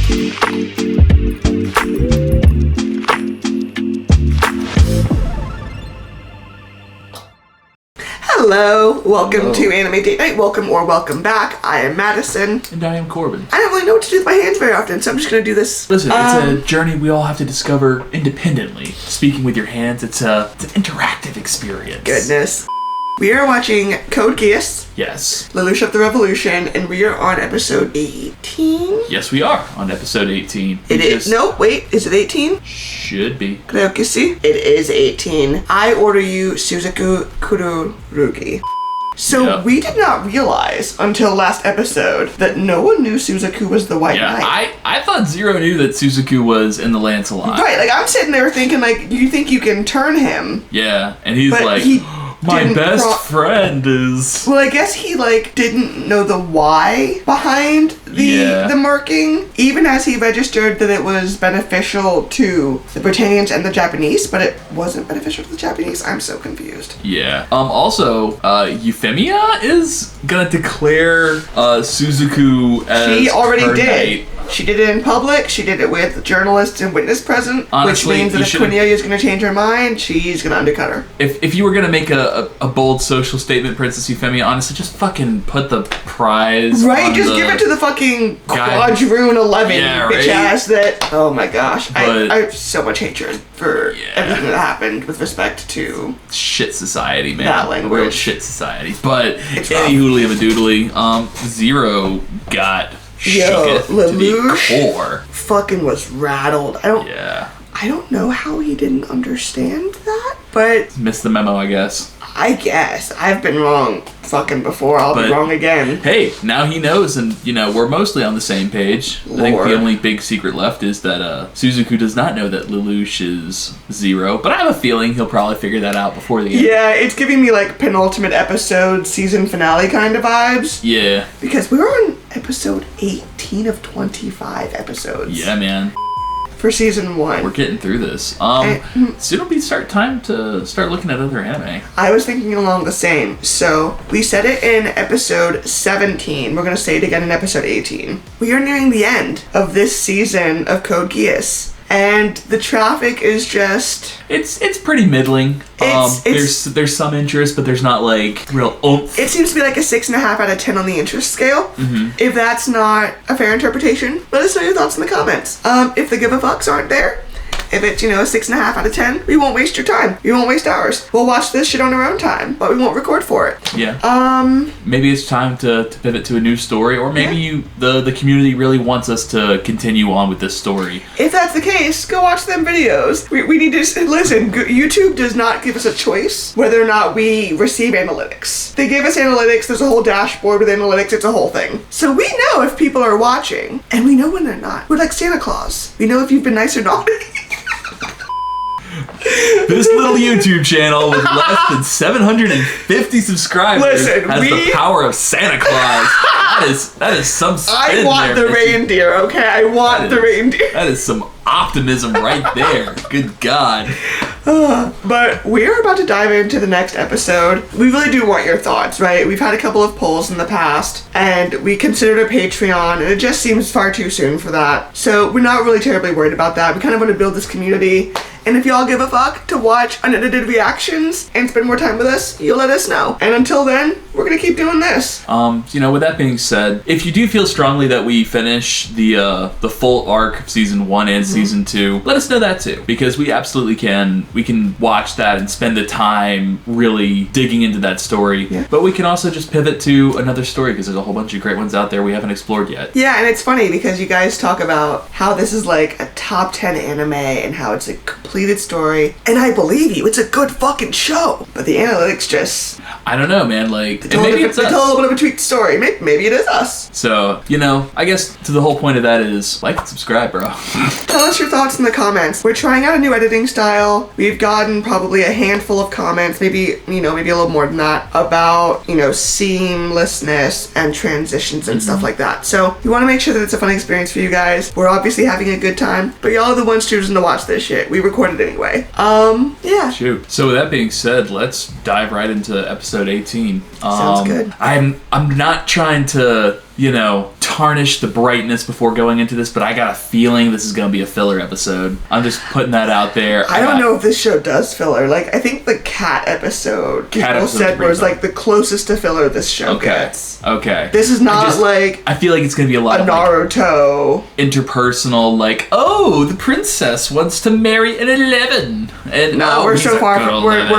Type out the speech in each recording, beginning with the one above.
Hello, welcome to Anime Date Night. Welcome or welcome back. I am Madison. And I am Corbin. I don't really know what to do with my hands very often, so I'm just going to do this. Listen, it's a journey we all have to discover independently. Speaking with your hands, it's an interactive experience. Goodness. We are watching Code Geass. Yes. Lelouch of the Revolution, and we are on episode 18. Yes, we are on episode 18. It is. No, wait, is it 18? Should be. It is 18. I order you Suzaku Kururugi. So we did not realize until last episode that no one knew Suzaku was the White Knight. I thought Zero knew that Suzaku was in the Lancelot. Right, like I'm sitting there thinking like, you think you can turn him? Yeah, and he's but like, my best friend is... Well, I guess he like didn't know the why behind the marking, even as he registered that it was beneficial to the Britannians and the Japanese, but it wasn't beneficial to the Japanese. I'm so confused. Yeah. Also, Euphemia is gonna declare Suzaku as She already her did. knight. She did it in public. She did it with journalists and witness present, Honestly, which means that if Cornelia is going to change her mind, she's going to undercut her. If you were going to make a bold social statement, Princess Euphemia, honestly, just fucking put the prize Right, just give it to the fucking Quadroon 11 bitch ass that... Oh my gosh. I have so much hatred for everything that happened with respect to... Shit society, man. That language. Real shit society. But any hoodly of a doodly, Zero got... Yo, Lelouch to the core. Fucking was rattled. I don't know how he didn't understand that, but... Missed the memo, I guess. I've been wrong fucking before. I'll be wrong again. Hey, now he knows, and, we're mostly on the same page. Lord. I think the only big secret left is that Suzaku does not know that Lelouch is Zero, but I have a feeling he'll probably figure that out before the end. Yeah, it's giving me, like, penultimate episode, season finale kind of vibes. Yeah. Because we were on episode 18 of 25 episodes. Yeah, man. For season 1. We're getting through this. Soon it'll be time to start looking at other anime. I was thinking along the same. So, we said it in episode 17. We're going to say it again in episode 18. We are nearing the end of this season of Code Geass. And the traffic is just... It's pretty middling. There's some interest, but there's not, like, real oomph. It seems to be like a 6.5 out of 10 on the interest scale. Mm-hmm. If that's not a fair interpretation, let us know your thoughts in the comments. If the give a fucks aren't there, if it's, a 6.5 out of 10, we won't waste your time. We won't waste ours. We'll watch this shit on our own time, but we won't record for it. Yeah. Maybe it's time to pivot to a new story, or maybe the community really wants us to continue on with this story. If that's the case, go watch them videos. We need to listen. YouTube does not give us a choice whether or not we receive analytics. They give us analytics. There's a whole dashboard with analytics. It's a whole thing. So we know if people are watching, and we know when they're not. We're like Santa Claus. We know if you've been nice or naughty. This little YouTube channel with less than 750 subscribers has the power of Santa Claus. That is some spin. I want the reindeer, okay? I want the reindeer. That is some optimism right there. Good God. But we're about to dive into the next episode. We really do want your thoughts, right? We've had a couple of polls in the past, and we considered a Patreon, and it just seems far too soon for that. So we're not really terribly worried about that. We kind of want to build this community. And if y'all give a fuck to watch unedited reactions and spend more time with us, you'll let us know. And until then, we're gonna keep doing this. With that being said, if you do feel strongly that we finish the full arc of season 1 and season 2, let us know that too. Because we absolutely can. We can watch that and spend the time really digging into that story. Yeah. But we can also just pivot to another story because there's a whole bunch of great ones out there we haven't explored yet. Yeah, and it's funny because you guys talk about how this is like a top 10 anime and how it's a completed story. And I believe you, it's a good fucking show. But the analytics just... I don't know, man. Like, they tell a little bit of a tweaked story. Maybe it is us. So, I guess to the whole point of that is like and subscribe, bro. Tell us your thoughts in the comments. We're trying out a new editing style. We've gotten probably a handful of comments, maybe a little more than that, about, seamlessness and transitions and stuff like that. So we want to make sure that it's a fun experience for you guys. We're obviously having a good time, but y'all are the ones choosing to watch this shit. We recorded anyway. Yeah. Shoot. So with that being said, let's dive right into episode 18. Sounds good. I'm not trying to tarnish the brightness before going into this, but I got a feeling this is going to be a filler episode. I'm just putting that out there. I don't know if this show does filler. Like, I think the cat episode, people said, was like the closest to filler this show gets. Okay. This is not I feel like it's going to be a lot of Naruto. Interpersonal, like, oh, the princess wants to marry an 11. And we're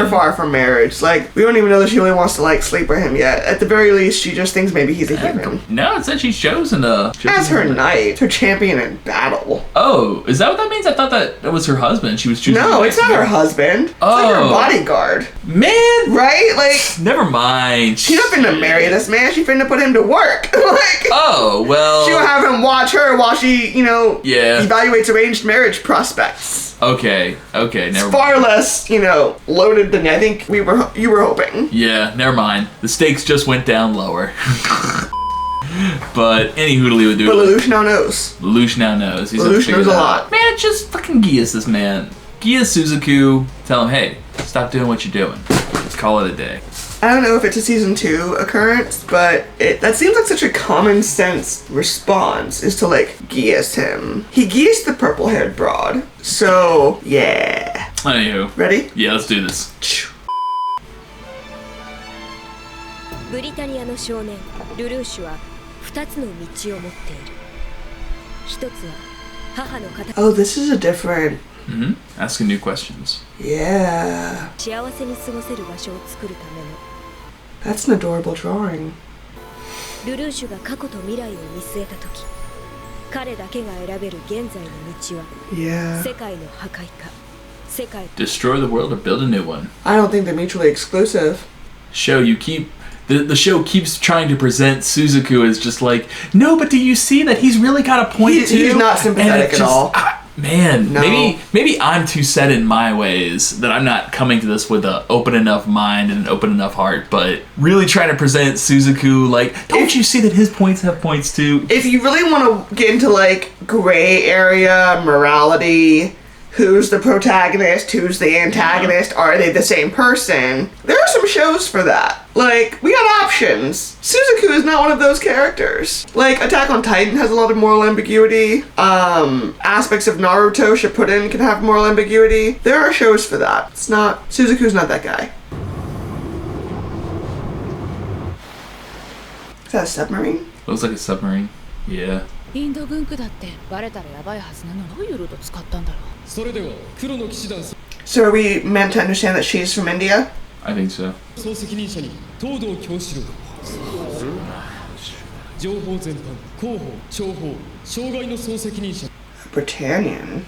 far from marriage. Like, we don't even know that she really wants to, like, sleep with him yet. At the very least, she just thinks maybe he's a human. No, it said she's chosen as her knight, her champion in battle. Oh, is that what that means? I thought that was her husband. She was choosing. No, it's not her husband. It's like her bodyguard. Man, right? Like, never mind. She's not finna marry this man. She's finna put him to work. Like, oh well. She'll have him watch her while she, evaluates arranged marriage prospects. Okay, never mind. It's far less, loaded than I think you were hoping. Yeah, never mind. The stakes just went down lower. But any hoodly would do it. But Lelouch now knows. Lelouch now knows. Lelouch knows a lot. Man, just fucking Geass this man. Geass Suzaku, tell him, hey, stop doing what you're doing. Let's call it a day. I don't know if it's a season 2 occurrence, but that seems like such a common sense response is to, like, Geass him. He Geassed the purple-haired broad. So, yeah. Anywho. Ready? Yeah, let's do this. ブリタニアの少年ルルーシュは2つの道を持っている。一つは母の形。Oh, this is a different. Asking new questions. Yeah. 幸せに過ごせる場所を作るための。That's an adorable drawing. ルルーシュが過去と未来を見据えたとき、彼だけが選べる現在の道は、世界の破壊か、世界。Destroy the world or build a new one. I don't think they're mutually exclusive. The show keeps trying to present Suzaku as just like, no, but do you see that he's really got a point too? He's not sympathetic at all. Man, no. maybe I'm too set in my ways that I'm not coming to this with an open enough mind and an open enough heart, but really trying to present Suzaku like, don't you see that his points have points too? If you really want to get into like gray area morality, who's the protagonist, who's the antagonist, are they the same person? There are some shows for that. Like, we got options. Suzaku is not one of those characters. Like, Attack on Titan has a lot of moral ambiguity. Aspects of Naruto Shippuden can have moral ambiguity. There are shows for that. Suzaku's not that guy. Is that a submarine? Looks like a submarine. Yeah. インド軍区だってバレたらやばいはずなのにどういうルート使ったんだろう。それでは黒の騎士団 So are we meant to understand that she's from India? I think so. 総責任者に東堂教師郎情報全般広報諜報障害の総責任者 Britannian.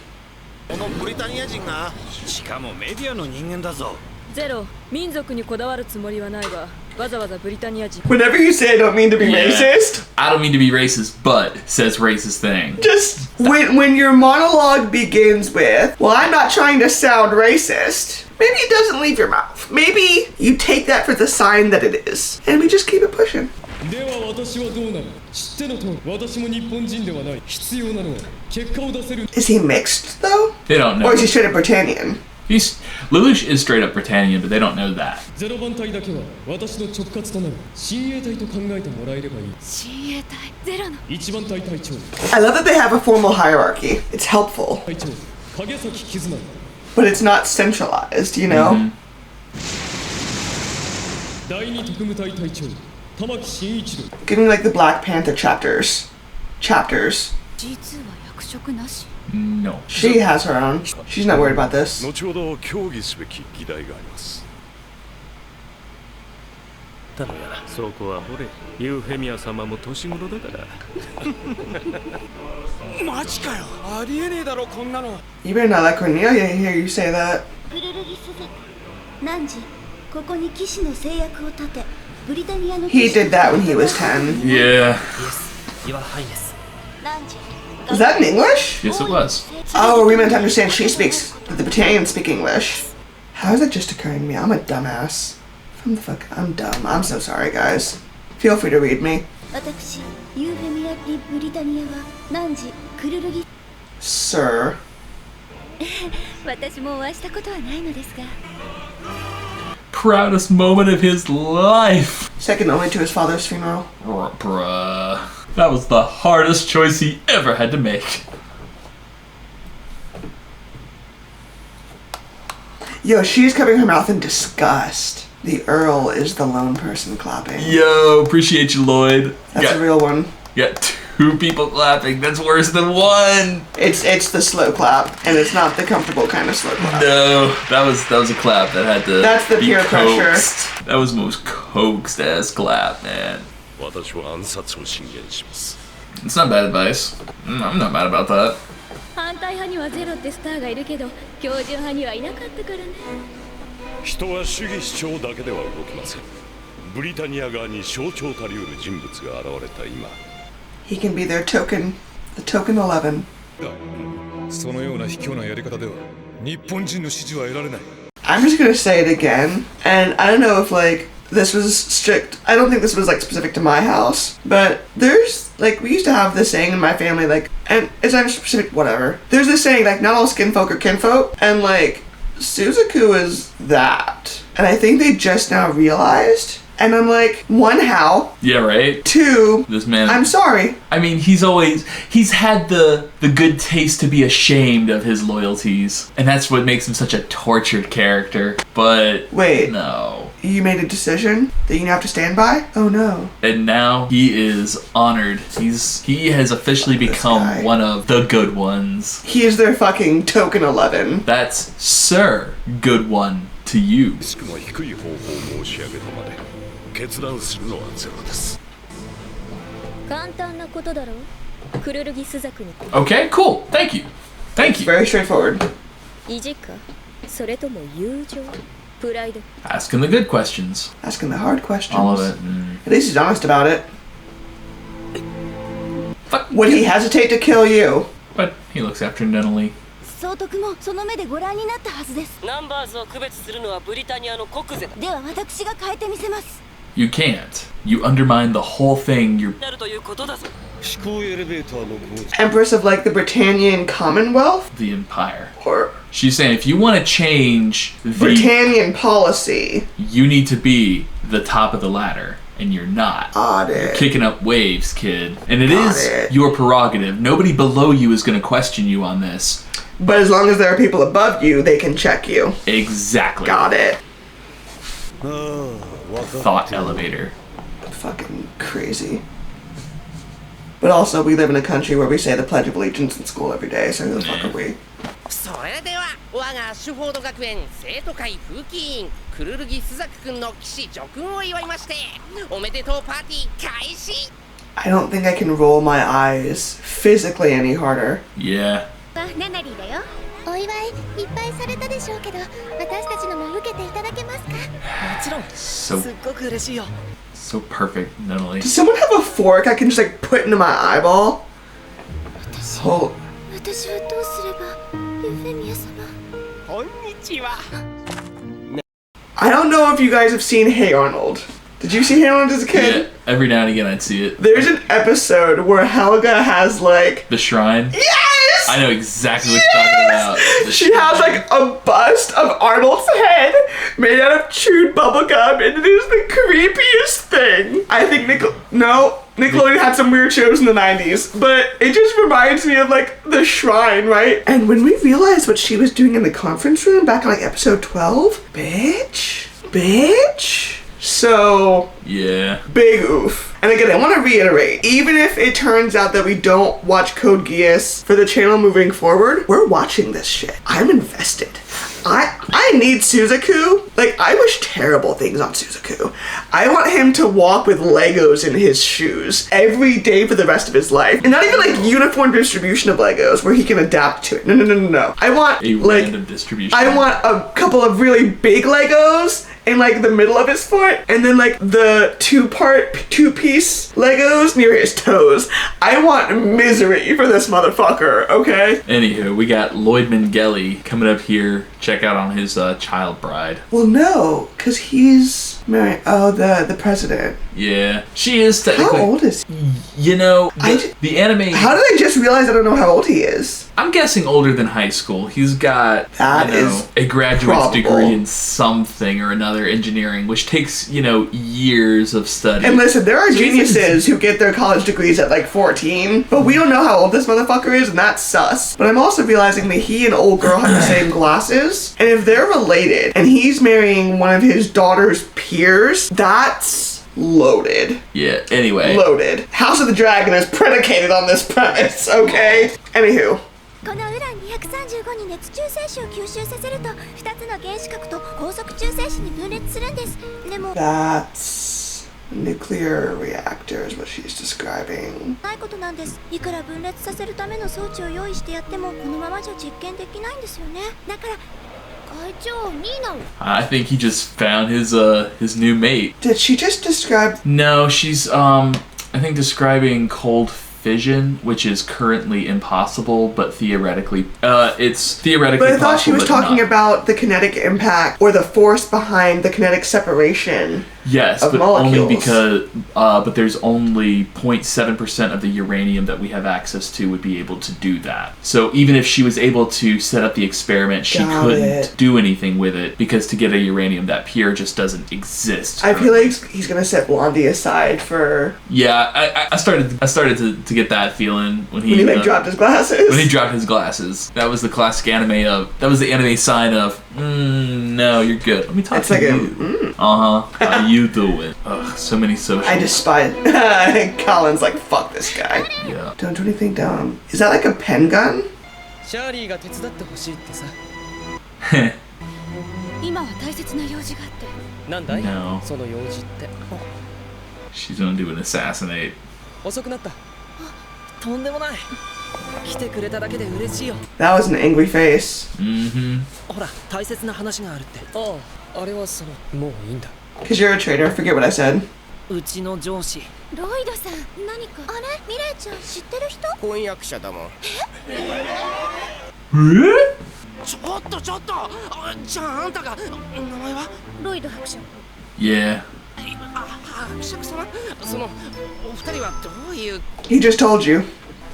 このブリタニア人がしかもメディアの人間だぞ。ゼロ、民族にこだわるつもりはないが、わざわざブリタニア人。Whenever you say I don't mean to be racist. I don't mean to be racist, but says racist thing. Just when your monologue begins with, well, I'm not trying to sound racist. Maybe it doesn't leave your mouth. Maybe you take that for the sign that it is. And we just keep it pushing. では私はどうなる知ってのと私も日本人ではない必要なのは結果を出せる Is he mixed though? They don't know. Or is he straight up Britannian? Lelouch is straight up Britannian, but they don't know that. ゼロ番隊だけは私の直轄となる親衛隊と考えてもらえればいい親衛隊ゼロの一番隊隊長 I love that they have a formal hierarchy. It's helpful. 隊長影崎絆 But it's not centralized, you know? 第二特務隊隊長玉木真一郎 Giving like the Black Panther chapters. G2 は役職なし No. She has her own. She's not worried about this. 後ほど協議すべき議題があります。たのやそこはほれユーフェミア様も年頃だからマジかよありえねえだろこんなの You better not let Cornelia hear you say that. クルルギス族汝ここに騎士の制約を立てブリタニアの He did that when he was 10. Yeah. Your Highness 汝 Was that in English? Yes, it was. Oh, are we meant to understand she speaks, that the Britannians speak English? How is that just occurring to me? I'm a dumbass. I'm dumb. I'm so sorry, guys. Feel free to read me. 私ユーフェミア・リ・ブリタニアは汝クルルギ Sir. 私もお会いしたことはないのですが Proudest moment of his life. Second only to his father's funeral. Bruh. That was the hardest choice he ever had to make. Yo, she's covering her mouth in disgust. The Earl is the lone person clapping. Yo, appreciate you, Lloyd. That's a real one. You got 2 people clapping. That's worse than 1. It's the slow clap, and it's not the comfortable kind of slow clap. No, that was a clap that had to. That's the be peer coaxed. pressure. That was the most coaxed ass clap, man. 私は暗殺を進言します It's not bad advice. I'm not mad about that. 反対派にはゼロってスターがいるけど教授派にはいなかったからね。人は主義主張だけでは動きませんブリタニア側に象徴たりうる人物が現れた今 He can be their token, the token 11. そのような卑怯なやり方では日本人の支持は得られない I'm just gonna say it again, and I don't know if like this was strict. I don't think this was like specific to my house, but there's like we used to have this saying in my family, like, and it's not specific, whatever. There's this saying like not all skin folk are kinfolk, and like Suzaku is that, and I think they just now realized. And I'm like, 1, how? Yeah, right? 2, This man. I'm sorry. I mean, he's had the good taste to be ashamed of his loyalties. And that's what makes him such a tortured character. But Wait. no. You made a decision that you have to stand by? Oh no. And now he is honored. He has officially become one of the good ones. He is their fucking token 11. That's Sir Good One to you. リスクの低い方法を申し上げたまで決断するのはゼロです簡単なことだろう。クルルギスザクに。Okay, cool. Thank you. Thank you. Very straightforward. 意地かそれとも友情プライド Asking the good questions. Asking the hard questions. All of it. At least he's honest about it. Fuck. Would he hesitate to kill you? But he looks after Nunnally. 総督もその目でご覧になったはずですナンバーズを区別するのはブリタニアの国是だでは私が変えてみせます You can't. You undermine the whole thing. You're なるということだぞ飛行エレベーターの工事 Empress of like the Britannian Commonwealth? the Empire. Or She's saying if you want to change the, Britannian policy? you need to be the top of the ladder, and you're not. Got it. Kicking up waves, kid. And it Got is it. your prerogative. Nobody below you is going to question you on this. But as long as there are people above you, they can check you. Exactly. Got it. Thought elevator. Fucking crazy. But also, we live in a country where we say the Pledge of Allegiance in school every day, so who the fuck are we? それでは我がシュフォード学園生徒会風紀委員クルルギスザク君の騎士叙勲を祝いましておめでとうパーティー開始 I don't think I can roll my eyes physically any harder. Yeah. ナナリーだよお祝いいっぱいされたでしょうけど私たちのも受けていただけますかもちろん So すっごく嬉しいよ so perfect, Nunnally. Does someone have a fork I can just like put into my eyeball? Oh, 私はどうすればユーフェミア様こんにちは I don't know if you guys have seen Hey Arnold. Did you see Hey Arnold as a kid? Yeah, every now and again I'd see it. There's an episode where Helga has like The shrine. yes! I know exactly what you're talking about. The She has shrine. like a bust of Arnold's head made out of chewed bubblegum, and it is the creepiest thing. I think Nickelodeon had some weird shows in the 90s, but it just reminds me of like the shrine, right? And when we realized what she was doing in the conference room back in like episode 12, bitch. So, Yeah. big oof. And again, I want to reiterate, even if it turns out that we don't watch Code Geass for the channel moving forward, we're watching this shit. I'm invested. I need Suzaku. Like, I wish terrible things on Suzaku. I want him to walk with Legos in his shoes every day for the rest of his life. And not even like uniform distribution of Legos where he can adapt to it. No. I want A like random distribution. I want a couple of really big Legos in like the middle of his foot, and then like the two-piece Legos near his toes. I want misery for this motherfucker, okay? Anywho, we got Lloyd Mengele coming up here. Check out on his child bride. Well, no, because he's married. Oh, the president. Yeah, she is technically. How old is he? You know, the anime. How did I just realize I don't know how old he is? I'm guessing older than high school. He's got a graduate's degree in something or another, engineering, which takes, years of study. And listen, there are geniuses who get their college degrees at like 14, but we don't know how old this motherfucker is, and that's sus. But I'm also realizing that he and old girl have the same glasses, and if they're related, and he's marrying one of his daughter's peers, that's loaded. Yeah, anyway. Loaded. House of the Dragon is predicated on this premise, okay? Anywho. このウラン235に熱中性子を吸収させると2つの原子核と高速中性子に分裂するんです。でも That's nuclear reactor is what she's describing. ないことなんです。いくら分裂させるための装置を用意してやってもこのままじゃ実験できないんですよね。だから会長ニーナを I think he just found his new mate. Did she just describe? No, she's I think describing cold fission, which is currently impossible, but theoretically, it's theoretically possible. But I thought she was talking not. about the kinetic impact or the force behind the kinetic separation. Yes, of but molecules. only because, but there's only 0.7% of the uranium that we have access to would be able to do that. So even if she was able to set up the experiment, she couldn't do anything with it because to get a uranium that pure just doesn't exist. I feel like he's gonna set Blondie aside for. Yeah, I started to get that feeling when he dropped his glasses. When he dropped his glasses, that was the classic anime of. That was the anime sign of. No, you're good. Let me talk to you. How you doing? Ugh, so many social. I despise. Kallen's like, fuck this guy. Yeah. Don't do anything dumb. Is that like a pen gun? シャーリーが手伝ってほしいってさ。今は大切な用事があって。なんだい？ No. その用事って。She's gonna do an assassinate. 遅くなった。とんでもない。来てくれただけで嬉しいよ。That was an angry face. Mm-hmm. ほら、大切な話があるって。ああ、あれはその、もういいんだ。Cause you're a traitor, forget what I said. うちの上司。ロイドさん、何か。あれミレイちゃん知ってる人？婚約者だもん。ちょっとじゃああんたが名前は？ロイド伯爵。Yeah. 伯爵様？そのお二人はどういう？ He just told you.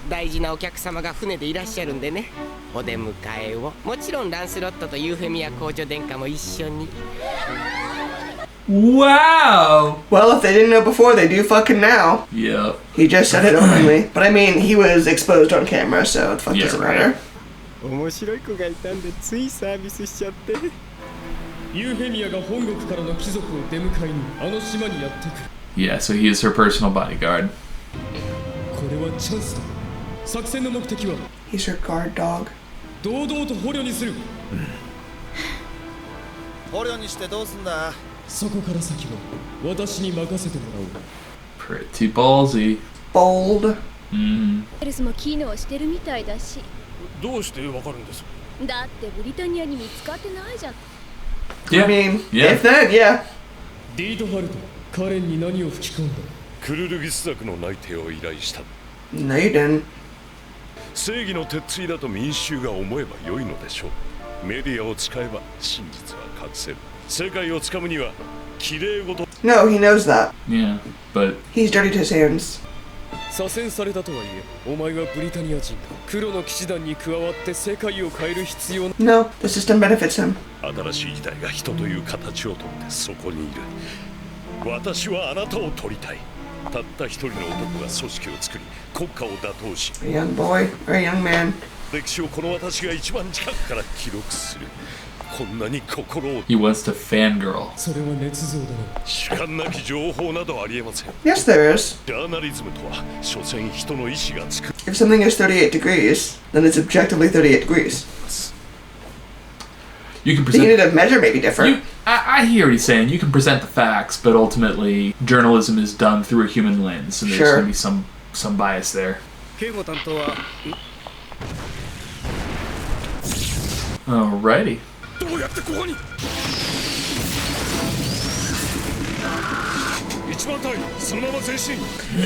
大事なお客様が船でいらっしゃるんでね。お出迎えを。もちろんランスロットとユーフェミア公女殿下も一緒に。Wow! Well, if they didn't know before, they do fucking now. Yep. He just said it openly. But I mean, he was exposed on camera, so the fuck doesn't matter. 面白い子がいたんでついサービスしちゃって。ユーフェミアが本国からの貴族を出迎えにあの島にやってくる。Yeah, so he is her personal bodyguard. これはチャンスだ。作戦の目的は He's her guard dog. 堂々と捕虜にする。捕虜にしてどうすんだ。そこから先は私に任せてもらおう。 Pretty ballsy. Bold. エルスも機能してるみたいだし。どうしてわかるんです？だってブリタニアに見つかってないじゃん。Yeah. I mean, yeah. if then, yeah. ディートハルト、カレンに何を吹き込んだ？クルルギス族の内定を依頼した。 No, you didn't. 正義の鉄槌だと民衆が思えば良いのでしょう。メディアを使えば真実は隠せる。世界をつかむには綺麗事。 No, he knows that. Yeah, but He's dirtied his hands. 左遷されたとはいえ、お前はブリタニア人だ。黒の騎士団に加わって世界を変える必要。 No, the system benefits him. 新しい時代が人という形をとってそこにいる。私はあなたを取りたい。たった一人の男が組織を作り、国家を打倒し。A young boy or a young man. 歴史をこの私が一番近くから記録する。こんなに心を。 he wants to fangirl. それは捏造だな。主観なき情報などありえません。 Yes, there is. ジャーナリズムとは、所詮人の意志がつく。 If something is 38 degrees, then it's objectively 38 degrees. You can The present. unit of measure may be different. I hear what he's saying. You can present the facts, but ultimately, journalism is done through a human lens, and there's Sure. going to be some bias there. 警護担当は Alrighty. どうやってここに。一番隊、そのまま前進。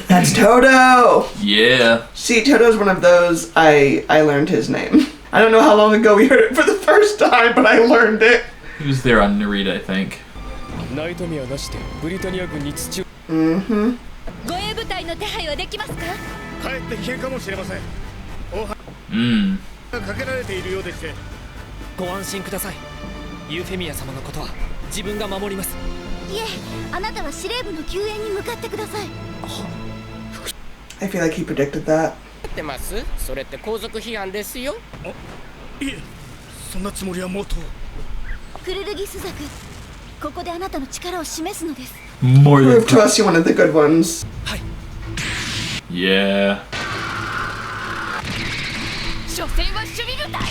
That's Toto! Yeah. See, Toto's one of those, I learned his name. I don't know how long ago we heard it for the first time, but I learned it. He was there on Narita, I think. ナイトメアなしでブリタニア軍に土を。護衛部隊の手配はできますか？帰って危険かもしれません。かけられているようでして。ご安心ください。ユーフェミア様のことは自分が守ります。いえ、あなたは司令部の救援に向かってください。I feel like he predicted that. ってます？それって皇族批判ですよ。いえ、そんなつもりはもと。クルルギスザク、ここであなたの力を示すのです。 More than Prove to us you're one of the good ones. Yeah. 所詮は守備部隊。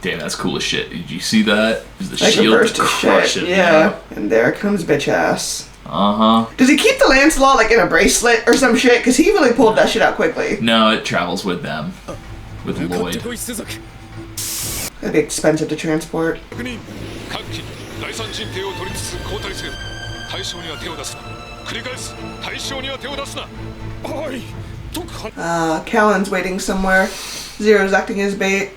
Damn, that's cool as shit. Did you see that? Is the Like a shield burst of crush shit. it? Yeah. And there comes bitch ass. Uh-huh. Does he keep the Lancelot like in a bracelet or some shit? Because he really pulled that shit out quickly. No, it travels with them. With Lloyd. That'd be expensive to transport. Kallen's waiting somewhere. Zero's acting as bait.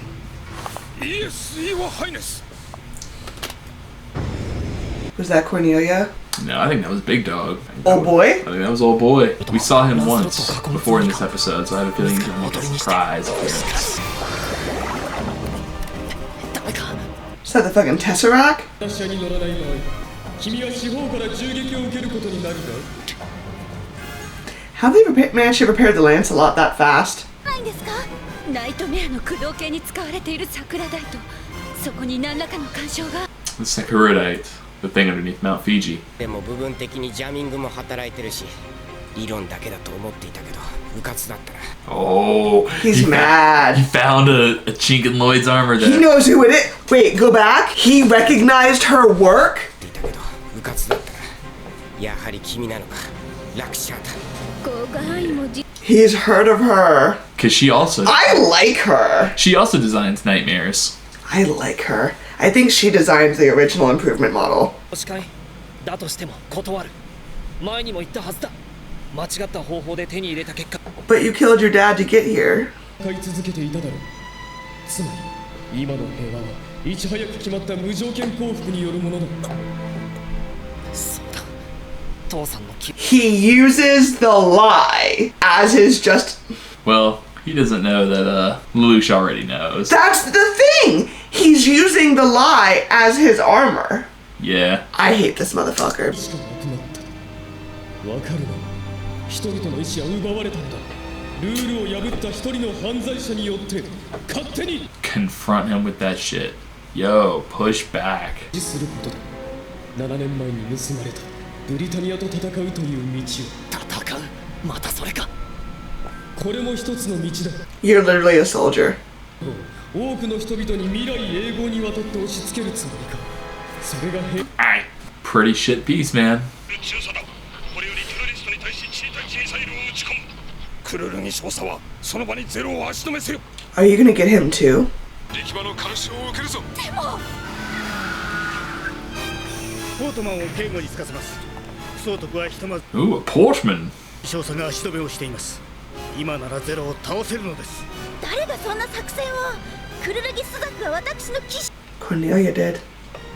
Was that Cornelia? No, I think that was Big Dog. Old boy? I think that was Old Boy. We saw him once before in this episode, so I have a feeling he's gonna make a surprise appearance. Is that the fucking Tesseract? How have they managed to prepare the Lancelot that fast? ないんですか？ナイトメアの駆動系に使われている桜台とそこに何らかの干渉が。 The Sakuradite, the thing underneath Mount Fiji. でも部分的にジャミングも働いてるし、理論だけだと思っていたけど、うかつだったな。 Oh, He's mad. He found a chink in Lloyd's armor there. He knows who it is. Wait, go back? He recognized her work? いたけど、うかつだったな。やはり君なのか、ラクシャーだ。 He's heard of her. Cause she also I like her. she also designs nightmares. I like her. I think she designed the original improvement model. だとしても断る。前にも言ったはずだ。間違った方法で手に入れた結果。 But you killed your dad to get here. 買い続けていただろう。つまり今の平和はいち早く決まった無条件降伏によるものだ。そうだ。父さんの He uses the lie as his just. Well, he doesn't know that Lelouch already knows. That's the thing. He's using the lie as his armor. Yeah. I hate this motherfucker. わかるな。人々の意志は奪われたんだ。ルールを破った一人の犯罪者によって勝手に Confront him with that shit. Yo, push back. することだ。7年前に盗まれたブリタニアと戦うという道を。戦う？またそれか。これも一つの道だ。 You're literally a soldier. 多くの人々に未来永劫にわたって押し付けるつもりか。それがAlright. Pretty shit piece, man. クルルギ少佐はその場にゼロを足止めせよ。 Are you gonna get him too? 力場の監視を受けるぞ。ポートマンを警護につかせます。総督はひとまず Ooh, a Portman. 少佐が足止めをしています。今ならゼロを倒せるのです。誰がそんな作戦を？クルルギスザクは私の騎士。 Cornelia did.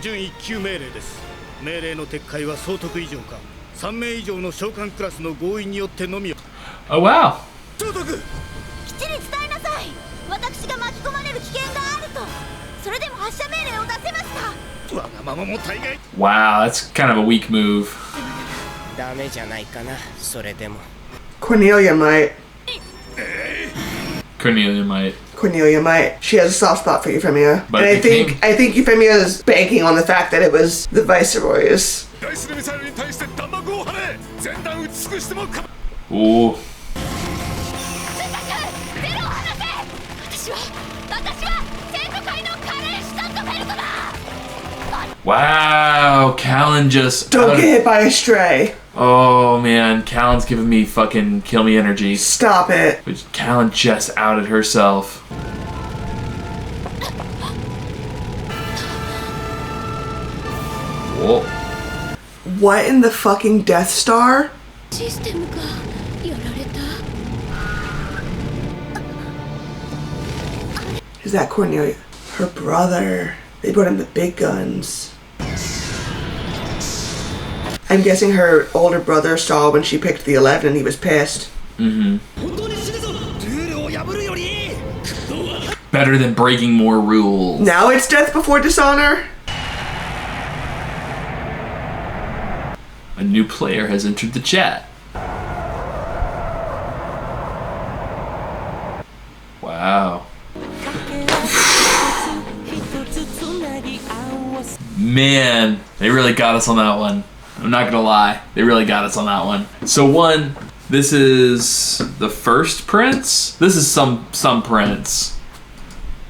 準1級命令です。命令の撤回は総督以上か3名以上の召喚クラスの合意によってのみ。 Oh, wow. 総督、きっちり伝えなさい。私が巻き込まれる危険があると。それでも発射命令を出せますか？わがままも大概。 Wow, that's kind of a weak move. ダメじゃないかな、それでも。 Cornelia might. Cornelia might. Cornelia might. She has a soft spot for Euphemia. But And it became- I think Euphemia is banking on the fact that it was the Viceroys. ライスルミサイルに対して弾幕を放れ。全弾撃ち尽くしてもか。 Ooh. 私は生徒会のカレン・シュタットフェルトだ。 Wow, Kallen just. Don't get hit by a stray. Oh man, Kallen's giving me fucking kill me energy. Stop it. But Kallen just outed herself. Whoa. What in the fucking Death Star? システムがやられた。 Is that Cornelia? Her brother. They brought him the big guns. I'm guessing her older brother saw when she picked the 11 and he was pissed. Mm-hmm. Better than breaking more rules. Now it's death before dishonor. A new player has entered the chat. Wow. Man, they really got us on that one. I'm not gonna lie, they really got us on that one. So one, this is the first prince. This is some prince.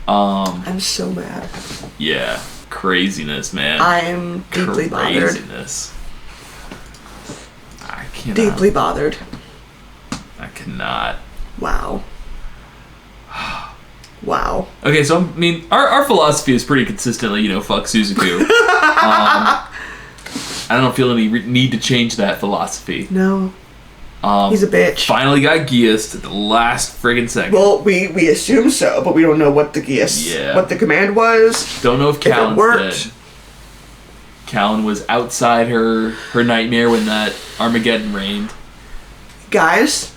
I'm so mad. Yeah, craziness, man. I'm deeply bothered. Craziness. I cannot. Deeply bothered. I cannot. Wow. Wow. Okay, so I mean, our philosophy is pretty consistently, fuck Suzaku. I don't feel any need to change that philosophy. No. He's a bitch. Finally got Geass at the last friggin' second. Well, we assume so, but we don't know what the Geass, what the command was. Don't know if Kallen's worked. dead. Kallen was outside her nightmare when that Armageddon reigned. Guys,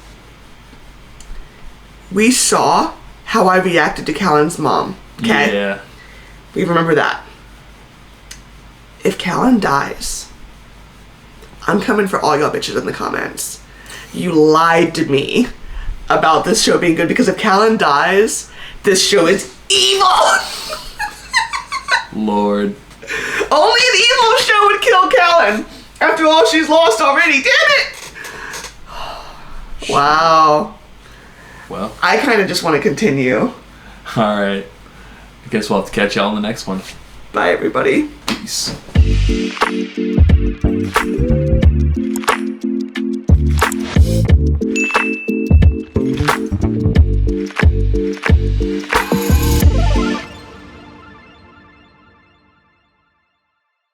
we saw how I reacted to Kallen's mom. Okay? Yeah. We remember that. If Kallen dies, I'm coming for all y'all bitches in the comments. You lied to me about this show being good because if Kallen dies, this show is evil. Lord. Only an evil show would kill Kallen. After all she's lost already. Damn it. Wow. Well. I kind of just want to continue. Alright. I guess we'll have to catch y'all on the next one. Bye, everybody. Peace.